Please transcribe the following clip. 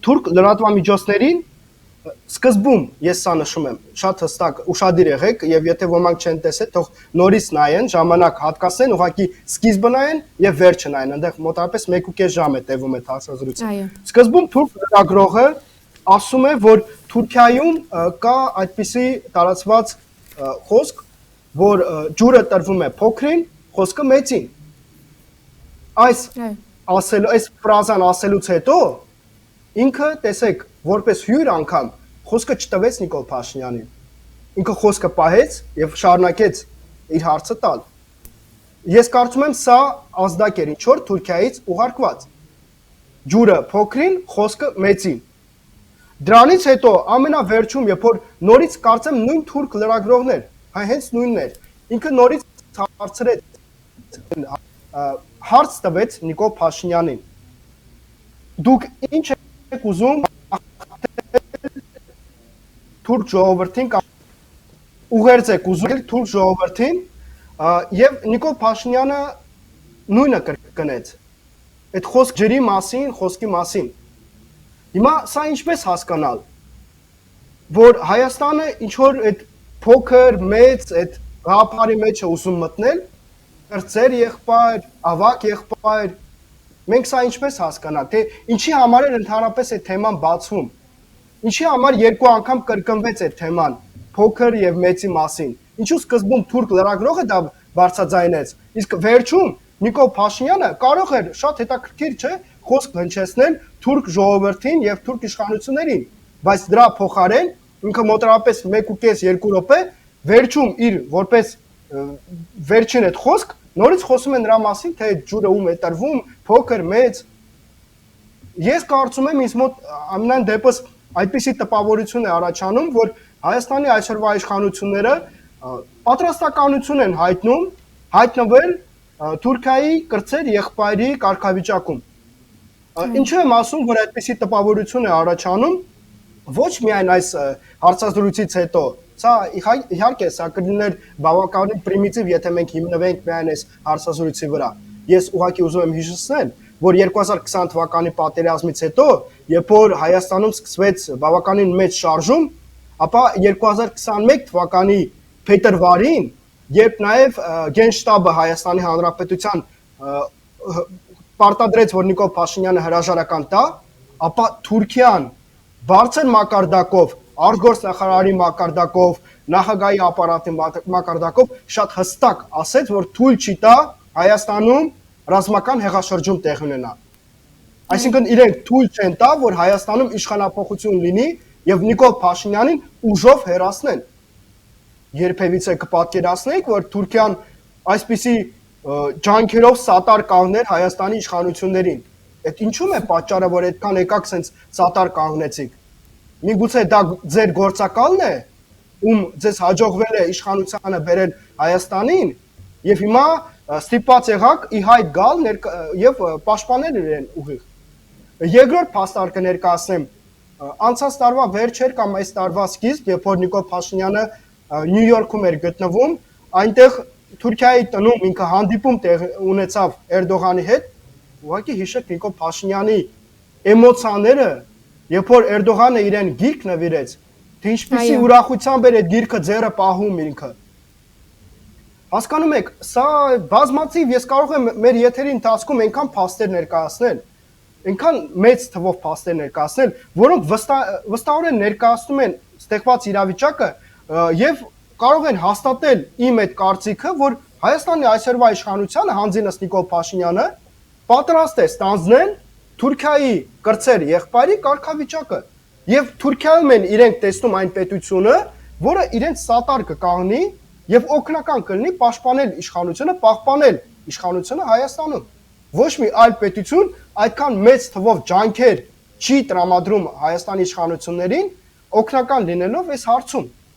թուրք լրատվամիջոցներին սկզբում ես սա նշում եմ, շատ հստակ ուշադիր եղեք եւ եթե ոմանք չեն տեսել, թող նորից նայեն, ժամանակ հատկացնեն, ուղղակի սկիզբը նայեն եւ վերջը նայեն, այնտեղ մոտավորապես 1.5 ժամ է տևում այդ հարցազրույցը։ Սկզբում թուրք լրագրողը ասում է, որ Թուրքիայում կա այդպիսի տարածված խոսք, որ ջուրը տրվում է փոքրին, խոսքը մեծին։ Այս ֆրազան ասելուց հետո ինքը, տեսեք, որպես հյուր անգամ խոսքը չտվեց Նիկոլ Փաշինյանին։ Ինքը խոսքը պահեց եւ շարունակեց իր հարցը տալ։ Ես կարծում եմ սա ազդակ էր ինչ որ Թուրքիայից ուղարկված։ Ջուրը փոքրին, խոսքը մեծին։ Դրանից հետո ամենավերջում, երբ որ նորից կարծեմ նույն թուրք լրագրողներ, հենց նույններ, ինքը նորից հարց տվեց Նիկոլ Փաշինյանին։ Դուք ինչ եք ուզում թուրք ժողովրդին կամ ուղերձ եք ուզում թուրք ժողովրդին եւ Նիկոլ Փաշինյանը նույնը կրկնեց։ Այդ խոսք ջրի մասին, խոսքի մասին։ Հիմա սա ինչպես հասկանալ, որ Հայաստանը ինչ որ այդ փոքր, մեծ, այդ գաղափարի մեջ է ուզում մտնել, կրծեր եղբայր, ավակ եղբայր, մենք սա ինչպես հասկանալ, թե ինչի համար էր ընդհանրապես այդ թեման բացվում, ինչի համար երկու անգամ կրկնվեց այդ թեման, փոքր եւ մեծի մասին, ինչու սկզբում թուրք լրագրողը դա բարձրաձայնեց, իսկ վերջում Նիկոլ Փաշինյանը կարող էր շատ հետաքրքիր չէ խոսք հնչեցնել թուրք ժողովրդին եւ թուրք իշխանություններին, բայց դրա փոխարեն ինքը մոտավորապես 1.5-2 րոպե վերջում իր որպես վերջին այդ խոսք նորից խոսում է նրա մասին, թե ջուրը ում է տրվում, փոքր, մեծ։ Ես կարծում եմ ինձ մոտ ամենայն դեպս այդպիսի տպավորություն է առաջանում, որ Հայաստանի այսօրվա իշխանությունները պատրաստականություն են հայտնվել Թուրքիայի կրծեր եղբայրի կարգավիճակում։ Ինչու եմ ասում, որ այդպիսի տպավորություն է առաջանում, ոչ միայն այս հարցազրույցից հետո, սա իհարկե սա կլիներ բավականին պրիմիտիվ, եթե մենք հիմնվենք միայն այս հարցազրույցի վրա։ Ես ուղղակի ուզում եմ հիշեցնել, որ 2020 թվականի պատերազմից հետո, երբ որ Հայաստանում սկսվեց բավականին մեծ շարժում, ապա 2021 թվականի փետրվարին, երբ նաև Գենշտաբը Հայաստանի Հանրապետության պարտադրեց, որ Նիկոլ Փաշինյանը հրաժարական տա, ապա Թուրքիան բարձր մակարդակով, արտգործնախարարի մակարդակով, նախագահի ապարատի մակարդակով շատ հստակ ասեց, որ թույլ չի տա Հայաստանում ռազմական հեղաշրջում տեղի ունենա։ Այսինքն իրենք թույլ չեն տա, որ Հայաստանում իշխանափոխություն լինի եւ Նիկոլ Փաշինյանին ուժով հեռացնեն։ Երբևիցե կպատկերացնեիք, որ Թուրքիան այսպիսի ջանքերով սատար կանգներ Հայաստանի իշխանություններին։ Այդ ինչու՞մ է պատճառը, որ այդքան եկաք սենց սատար կանգնեցիք։ Միգուցե դա ձեր գործակալն է, ում ձեզ հաջողվել է իշխանությանը բերել Հայաստանին, եւ հիմա ստիպված եղաք ի հայտ գալ եւ պաշտպանել իրեն ուղիղ։ Երկրորդ փաստարկը ներկայացնեմ, անցած տարվա վերջեր կամ այս տարվա սկիզբ, երբ որ Նիկոլ Փաշինյանը Նյու Յորքում էր գտնվում, այնտեղ Թուրքիայի տնում ինքը հանդիպում տեղ ունեցավ Էրդողանի հետ, ուղղակի հիշեք Նիկոլ Փաշինյանի էմոցիաները, երբ որ Էրդողանը իրեն գիրք նվիրեց, թե ինչպիսի ուրախությամբ էր այդ գիրքը ձեռը պահում ինքը։ Հասկանում եք, սա բազմացիվ ես կարող եմ մեր եթերի ընթացքում այնքան փաստեր ներկայացնել, այնքան մեծ թվով փաստեր ներկայացնել, որոնք վստահորեն ներկայացնում են ստեղծված իրավիճակը եւ կարող են հաստատել իմ այդ կարծիքը, որ Հայաստանի այսօրվա իշխանությունը հանձինս Նիկոլ Փաշինյանը պատրաստ է ստանձնել Թուրքիայի կրծեր եղբայրի կարգավիճակը եւ Թուրքիայում են իրենք տեսնում այն պետությունը, որը իրենց սատար կկանգնի եւ օգնական կլինի պաշտպանել իշխանությունը, պահպանել իշխանությունը Հայաստանում։ Ոչ մի այլ պետություն այդքան մեծ թվով ջանքեր չի տրամադրում Հայաստանի իշխանություններին օգնական լինելով այս հարցում։